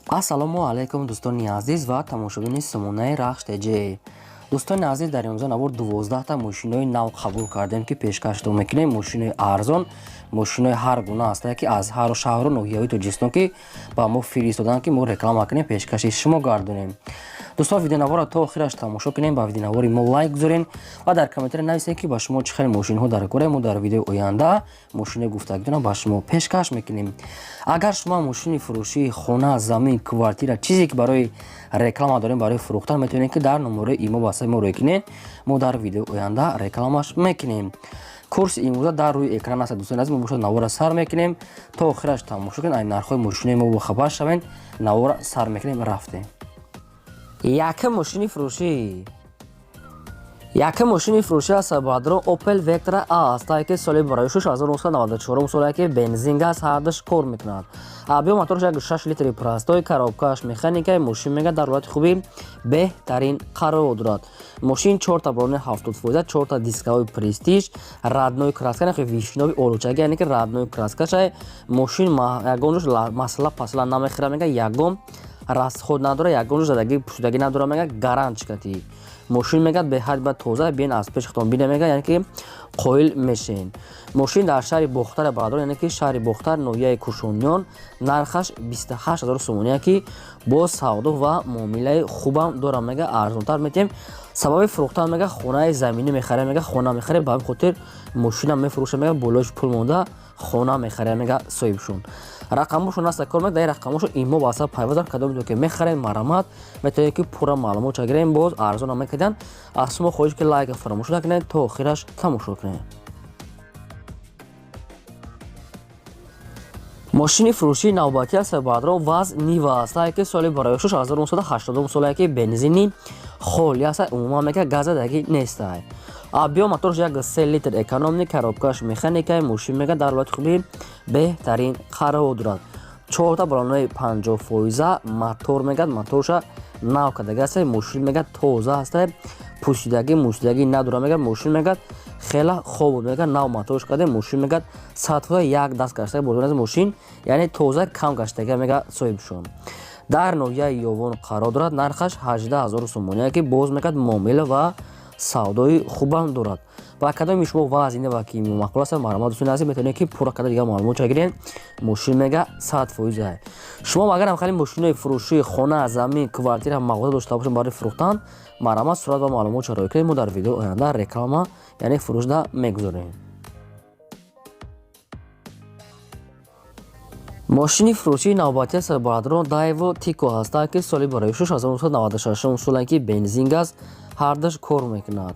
ассалому алайкум дӯстони азиз ва тамошобини Сумонаи Рахш ТЖ. дӯстони азиз, дар имрӯза навор 12та мошинои нав қабул кардем ки пешкашдо мекунем. Мошинои арзон, мошинои ҳар гуна ҳастанд ки аз ҳар шаҳру ноҳияҳои Тоҷикистон ки ба мо фиристоданд ки мо реклама кунем, пешкаши шумо гардонем. дӯстон, видеонавора то охираш тамошо кунем, ба видеонавори мо лайк гузорен ва дар комментаре нависем ки ба шумо чӣ хел мошинҳо дар кора. Мо дар видеои оянда мошинои гуфтагидона ба шумо пешкаш мекунем. агар шумо мошини фурӯшии хона, замин, квартира, чизе ки барои реклама дорем, барои фурӯхтан, метавонем ки дар номерои имо ба мо рекунем. Мо дар видеои оянда рекламаш мекунем. курси имрӯза дар рӯи экран аст. дӯстони азиз, мо бошад навора сар мекунем, то охираш тамошо кунед, айн нархҳои мошинои мо бохабар шавед. Навора сар мекунем, рафтем. Якум мошини фурӯшӣ аст баъдро Opel Vectra A аст ки соли барои 1994 соле ки бензин газ ҳардаш кор мекунад. объем мотораш 6 литри простой, коробкааш механикаи мошин мега дар ҳолати хуби беҳтарин қарор дорад. Мошин 4 та балони 70%, 4 та дискаҳои престиж, раднои краска, яъне вишнови олучаги, яъне ки раднои краскаша мошин ягонаш масъала пасла намехӯрад, мега ягон расход надора, ягон задаги пушудаги надора, мега гарантчикати. мошин мегад беҳаҷба тоза, биен аз пеш хатон бине мега, яъне ки қоил мешен. мошин дар шаҳри Бохтар Барадор, яъне ки шаҳри Бохтар, ноҳияи Кушониён, нархаш 28 000 сомония ки бо савдо ва муомилаи хубам дора, мега арзонтар метем. сабаби фурӯхтан мега хонаи заминӣ мехаре, мега хона мехаре, ба ҳамин хотир мошина мефурӯша, мега болоиш пул монда хона мехаре, мега соҳибшон. рақамошон аста кор мекунад. дар рақамошо имо ба асаб пайвазд дар кадом ки мехарем марамат метавонем ки пурра маълумот чагирем, боз арзона мекунем. аз шумо хоҳиш ки лайк фаромӯш накунед, то охираш тамошо кунед. мошини фурӯшии навбатӣ аст баъдро ВАЗ Нива аст ки соли барои 1980 соле ки бензини холи аст, умуман мега газадаги нест. объем моторш 3 литр экономни, коробкаш механикаи мошин мега дар ҳолати хуби беҳтарин қарор дорад. 4 та балонои 50%, мотор мегад, моторша нав кадаги аст, мошин мега тоза аст, пӯшидаги надора, мега мошин мегад хела хоб мега нав моторш каде, мошин мегад сатҳои як даст гашта болои мошин, яъне тоза кам гаштаги мега соҳибшон. дар ноҳияи Ёвон қарор дорад. нархаш 18 000 сомония ки боз мегад муомила ва савдои хубам дорад. ба кадоми шумо вазине ва ки маъқул аст маълумот дӯстони азиз метавонед ки пурра када дига маълумот чагирен. мошин мега 100%. шумо агар ҳам хали мошинои фурӯшии хона, замин, квартира, мағоза дошта бошед барои фурӯхтан, маълумот сурат ва маълумот чарои кунед. мо дар видеои оянда реклама, яъне фурӯшда мегузорем. мошини фурӯшии навбатӣ аст баъдро Daewoo Tico аст ки соли барои 1996 соле ки бензин газ ҳардаш кор мекунад.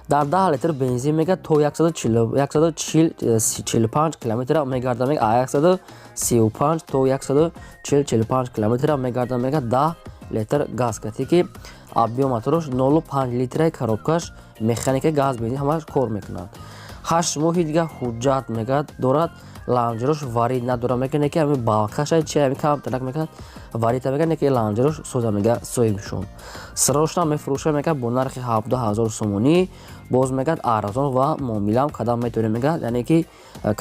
дар 10 литр бензин мега то 145 км мегарда, мега 135 то 145 км мегарда, мега 10 литр газ кати ки объем моторш 0.5 литраи коробкаш механика газ бензин ҳамаш кор мекунад. 8 моҳи дига ҳуҷҷат мега дорад. ланҷерош варид надора, мега неки ами балқаша чи ами кам танак мега варид мега неки ланҷерош соза мега соҳибшон. сирошна мефурӯша мега бо нархи 17 000 сомонӣ, боз мега арзон ва муомилам кадам метавонем мега, яъне ки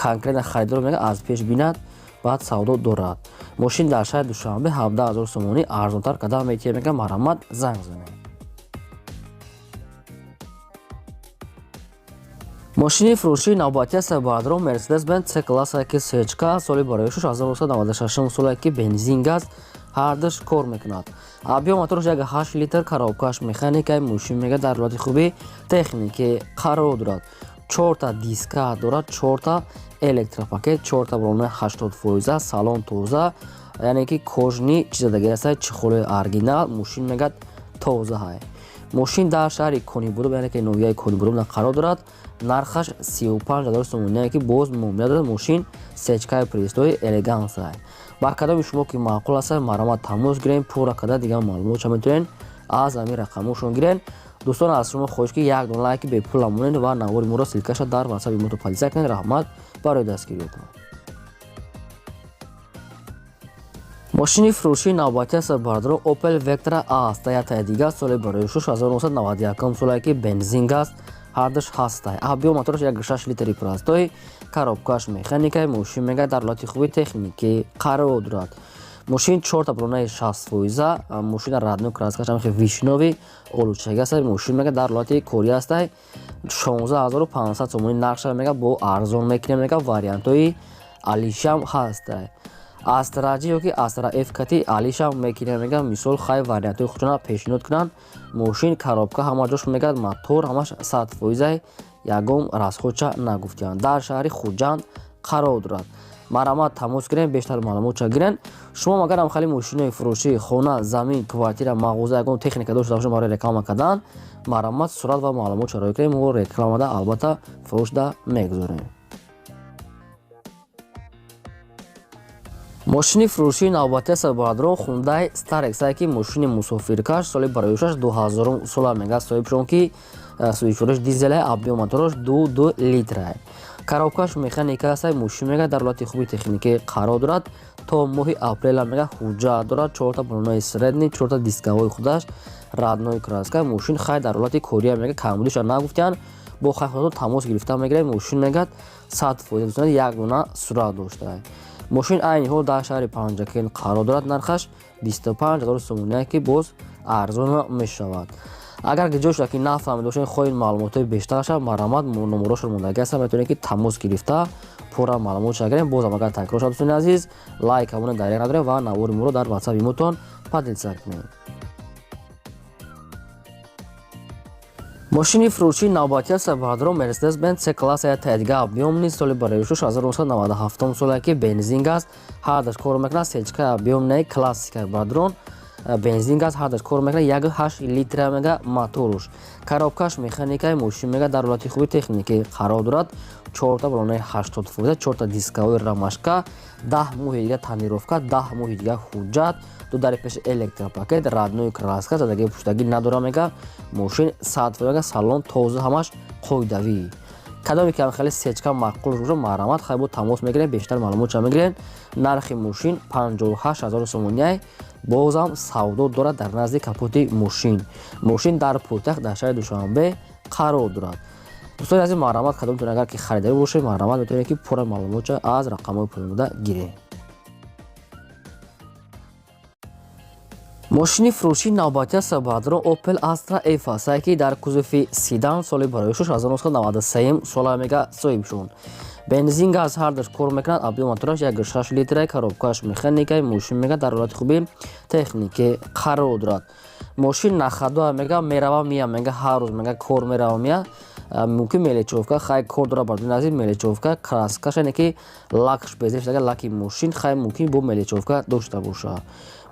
конкретна харидор мега аз пеш бинад, баъд савдо дорад. мошин дар шаҳри Душанбе 17 000 сомонӣ арзонтар кадам метавонем мега, марамат занг занем. мошини фурӯшии навбатӣ аст баъдро Mercedes-Benz C-класс ки сечка соли барои 1996 соле ки бензин газ ҳардаш кор мекунад. объем моторш 8 литр, коробкаш механикаи мошин мега дар ҳолати хуби техникӣ қарор дорад. 4 та диска дорад, 4 та электропакет, 4 та балони 80%, салон тоза, яъне ки кожни чизадаги аст, чихолои оригинал, мошин мега тоза ҳай. мошин дар шаҳри Конибудоб, яъне ки ноҳияи Конибудоб қарор дорад. нархаш 35 000 сомония ки боз муомила дорад. мошин сечкаи престои элеганс ай. ба кадоми шумо ки маъқул аст маълумот тамос гирен, пурра када дига маълумот ча метавонен аз ами рақамошон гирен. дӯстон, аз шумо хоҳиш ки як дон лайки бепул намонед ва навори моро силкаша дар ватсапи мо подписия кунед. раҳмат барои дастгиритон. мошини фурӯшии навбатӣ аст баъдро Opel Vectra A аст. ятаи дига соли барои 1991 соле ки бензин газ ҳардаш ҳастай. объем моторш 6 литри простой, коробкаш механикаи мошин мега дар ҳолати хуби техникӣ қарор дорад. мошин 4 балонаи 60 фоиза мошина радну краскаш ҳам вишнови олучаги аст. мошин мега дар ҳолати корӣ аст 16500 сомони нақша мега бо арзон мекунем мега вариантои алишам ҳаст. астраҷи ёки астра фкати алишам мекунем мега мисол хай вариантои худшона пешниҳод кунанд. мошин коробка ҳама ҷош мега мотор ҳамаш 100% ягон расходча нагуфтиянд. дар шаҳри хуҷанд қарор дорад. марамат тамос гирем, бештар маълумотша гирен. шумо агар ҳам хали мошинои фурӯшии хона, замин, квартира, мағоза ягон техника дошта бошед барои реклама кардан, марамат сурат ва маълумотша роя кунем, мо рекламада албатта фурӯшда мегузорем. мошини фурӯшии навбатии сабадрон Hyundai Starex ки мошини мусофиркаш соли бароишаш 2000 сола мега соҳибшон ки сӯзишвориш дизеле объем моторош 2 литра. коробкаш механика аст. мошин мега дар ҳолати хуби техникӣ қарор дорад. то моҳи апрел мега ҳуҷҷат дорад. 4 балонаи средни, 4 дискаҳои худаш, раднои краска. мошин хай дар ҳолати кория мега камбудиша нагуфтиянд. бо хайхото тамос гирифта мегирем. мошин мега 100% як дона сурат дошта. мошин айни ҳол дар шаҳри Панҷакен қарор дорад. нархаш 25000 сомония ки боз арзон мешавад. агар ки ҷошуда ки нафаҳмид бошед хоҳед маълумотои бештарша марамат номерошро мондаги аст. метавонед ки тамос гирифта пурра маълумотша гирем. бозам агар такрор шуд дӯстони азиз лайк ҳамоне дарек надорем ва навори моро дар ватсап имотон падилса кунед. мошини фурӯшии навбатии сабадрон Mercedes-Benz C-класс таъдига объёмни соли бароишаш 1997 сола ки бензин аст. ҳардаш кор мекунад. сечка объёмнаи классика бадрон бензин газ ҳардаш кор мекунад. 1.8 литра мега моторош. коробкаш механикаи мошин мега дар ҳолати хуби техникӣ қарор дорад. 4 балонаи 80%, 4 дискаҳои рамашка, 10 моҳи дига танировка, 10 моҳи дига ҳуҷҷат, ду дари пеши электропакет, раднои краска, задагии пуштагӣ надора мега. мошин 100% салон тоза ҳамаш қоидавӣ. кадоме ки хеле сечка маъқул рӯжо маърамат хай бо тамос мегирем, бештар маълумотша мегирем. нархи мошин 58000 сомония бозам савдо дорад дар назди капоти мошин. мошин дар пойтахт дар шаҳри Душанбе қарор дорад. дӯстони азиз маърамат кадом тун агар ки харидари бошед маърамат метавонед ки пурра маълумотша аз рақамҳои поёнда гиред. мошини фурӯшии навбатии сабадрон Opel Astra F аст ки дар кузуфи седан соли бароишаш 1993 сола мега соҳибшон. бензин газ ҳардаш кор мекунад. объём мотораш 1.6 литра. коробкаш механикаи мошин мега дар ҳолати хуби техникӣ қарор дорад. мошин нахадоа мега мерава мия мега ҳар рӯз мега кор мерава мия. мумкин мелечовка хай кор дора бардони азиз мелечовка краскаш яъне ки лакш безештага лаки мошин хай мумкин бо мелечовка дошта боша.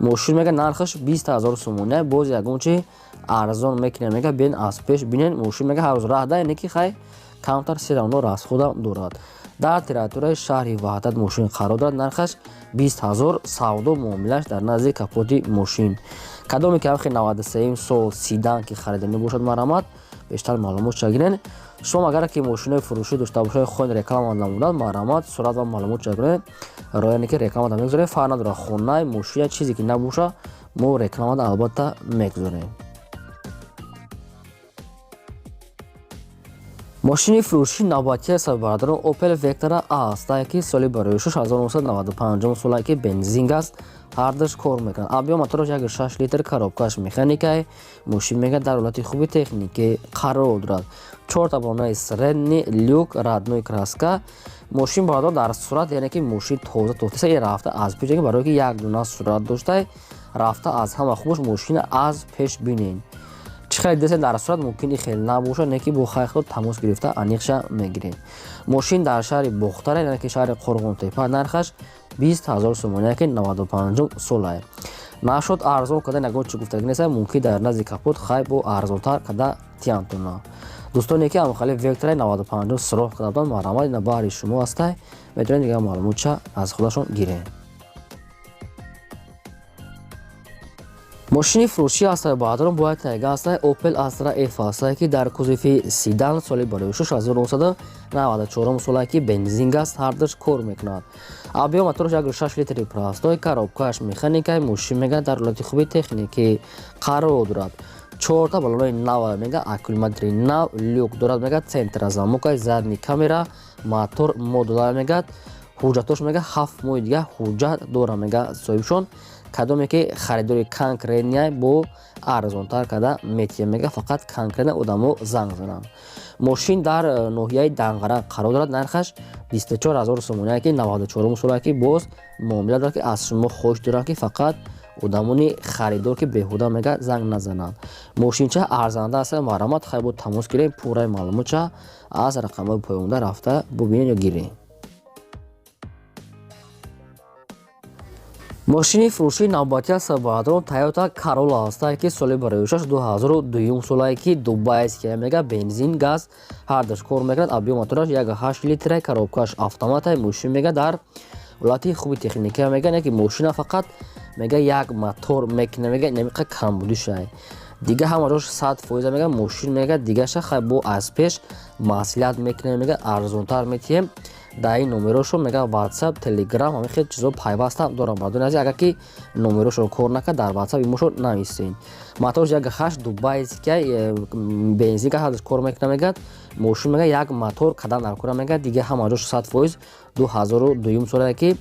мошин мега нархаш 20000 сомония боз ягончи арзон мекунем мега бен аз пеш бинен. мошин мега ҳар рӯз раҳда яъне ки хай камтар серано расходам дорад. дар территорияи шаҳри ваҳдат мошин қарор дорад. нархаш 20000 савдо муомилаш дар назди капоти мошин. кадоме ки ҳамхи 93 сол седан ки харидани бошад маърамат бештар маълумотша гирен. шумо агар ки мошинои фурӯшӣ дошта бошед хоҳед реклама намудад маърамат сурат ва маълумотша гирен. рояне ки рекламада мегузорем фарқ надорад хона мошина чизе ки набоша мо рекламада албатта мегузорем. мошини фурӯшии навбатии сабадрон Opel Vectra A аст ки соли бароишаш 1995 сола ки бензин аст. ҳардаш кор мекунад. объём моторош 1.6 литр. коробкаш механикаи мошин мега дар ҳолати хуби техникӣ қарор дорад. 4 балонаи средни, люк, раднои краска. мошин баъдо дар сурат яъне ки мошин тоза тофтаса рафта аз пеш барое ки як дона сурат дошта рафта аз ҳама хубаш мошина аз пеш бинен. чӣ хеле десен дар сурат мумкин хеле набоша не ки бо хайхто тамос гирифта аниқша мегирем. мошин дар шаҳри бохтара яъне ки шаҳри Қорғонтепа нархаш 20000 сомония ки 95 сола. нашуд арзон кардан ягон чӣ гуфтагӣ нест. мумкин дар назди капот хай бо арзонтар када тиянтона. дӯстоне ки ҳамхали Vectra 95 суроғ карда буданд маърамат ина баҳри шумо аста. метавонед дигар маълумотша аз худашон гиред. мошини фурӯшии асабадрон бояд тайга аст Opel Astra F аст ки дар кузуфи седан соли бароишаш 1994 сола ки бензин аст. ҳардаш кор мекунад. объём моторош 1.6 литри простой. коробкаш механикаи мошин мега дар ҳолати хуби техникӣ қарор дорад. 4 балонои нав мега аккумулятори нав, люк дорад мега центра замока, задни камера, мотор модулар мега. ҳуҷҷатош мега 7 моҳи дига ҳуҷҷат дора мега соҳибшон. Кадоме ки харидори конкретния бо арзонтар карда метия мега фақат конкретна одамо занг зананд. Мошин дар ноҳияи Данғара қарор дорад. Нархаш 24 000 сомония ки 94 сола ки боз муомила дорад ки аз шумо хоҳиш дорад ки фақат одамони харидор ки беҳуда мега занг назананд. Мошинча арзанда аст марамат хай бо тамос гирем пурраи маълумотча аз рақамҳои поёнда рафта бубинед ё гиред. мошини фурӯшии навбатия сабаҳатрон Toyota Corolla ҳастае ки соли барои 2002 солае ки дубайския мега бензин газ ҳардаш кор мекунад. Объём мотораш 1.8 литра коробкааш автомата мошин мега дар ҳолати хуби техника мега не ки мошина фақат мега як мотор мекина мега намиқа камбудишай дига ҳамаҷош 100% мега мошин мега дигаша хай бо аз пеш маслиҳат мекина мега арзонтар метиҳем. дар ин номерошо мега WhatsApp, Telegram ҳамин хел чизо пайваста дорам. Бардони азӣ агар ки номерошо кор накард дар WhatsApp имошо нависен. Моторш 1.8 дубайския бензин ка ҳадаш кор мекина мега мошин мега як мотор кадан алкора мега дига ҳамаҷош 100% 2002 солае ки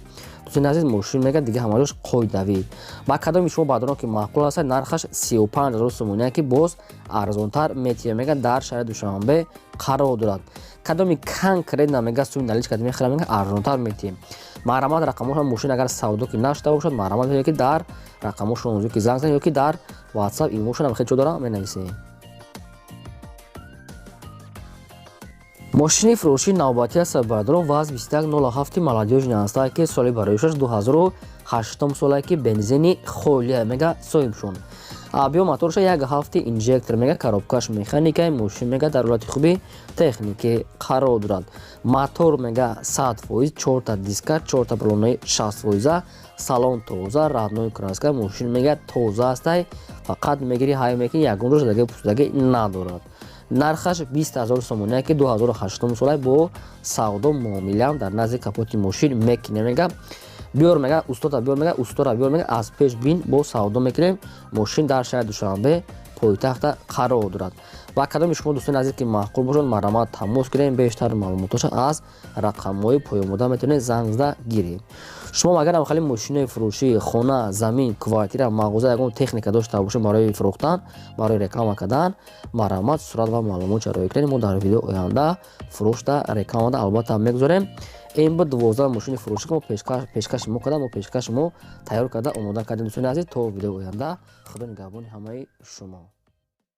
дӯстони азиз мошин мега дига ҳамаҷош қоидавӣ. Ба кадоми шумо бадорон ки маъқул аст нархаш 35 000 сомония ки боз арзонтар метия мега дар шаҳри Душанбе қарор дорад. кадоми конкретна мега суми наличка мехира мега арзонтар метиҳем. маърамат рақамоша мошин агар савдо ки нашуда бошад маърамат ё ки дар рақамоша ё ки занг занед ё ки дар WhatsApp имошон ҳамин хел чо дора менависем. мошини фурӯшии навбатия сабаҳатрон ВАЗ 2107 молодёжни ҳастае ки соли бароишаш 2008 солае ки бензини холия мега соҳибшон. объём мотораша 1.7 инжектор мега коробкааш механикаи мошин мега дар ҳолати хуби техникӣ қарор дорад. мотор мега 100% 4 диска 4 балонаи 60%, салон тоза, раднои краска, мошин мега тоза астай фақат мегири ҳай мекини ягон рӯздаги пӯстаги надорад. нархаш 20 000 сомония ки 2008 солае бо савдо муомилаам дар назди капоти мошин мекине мега биёр мега устора биёр мега аз пеш бин бо савдо мекунем. мошин дар шаҳри Душанбе пойтахта қарор дорад. ва кадоми шумо дӯстони азиз ки маъқул бошад маърамат тамос гирем бештар маълумотоша аз рақамҳои поёмода метавонед занг зада гиред. шумо агар амхали мошинои фурӯшии хона, замин, квартира, мағоза ягон техника дошта бошед барои фурӯхтан, барои реклама кардан, маърамат сурат ва маълумотча роя кунед. мо дар видео оянда фурӯшта рекламада албатта мегузорем. ин бо 12 мошини фурӯшӣ ки мо пешкаши мо карда мо пешкаши мо тайёр карда омода кардем. дӯстони азиз то видео оянда худо нигаҳбони ҳамаи шумо.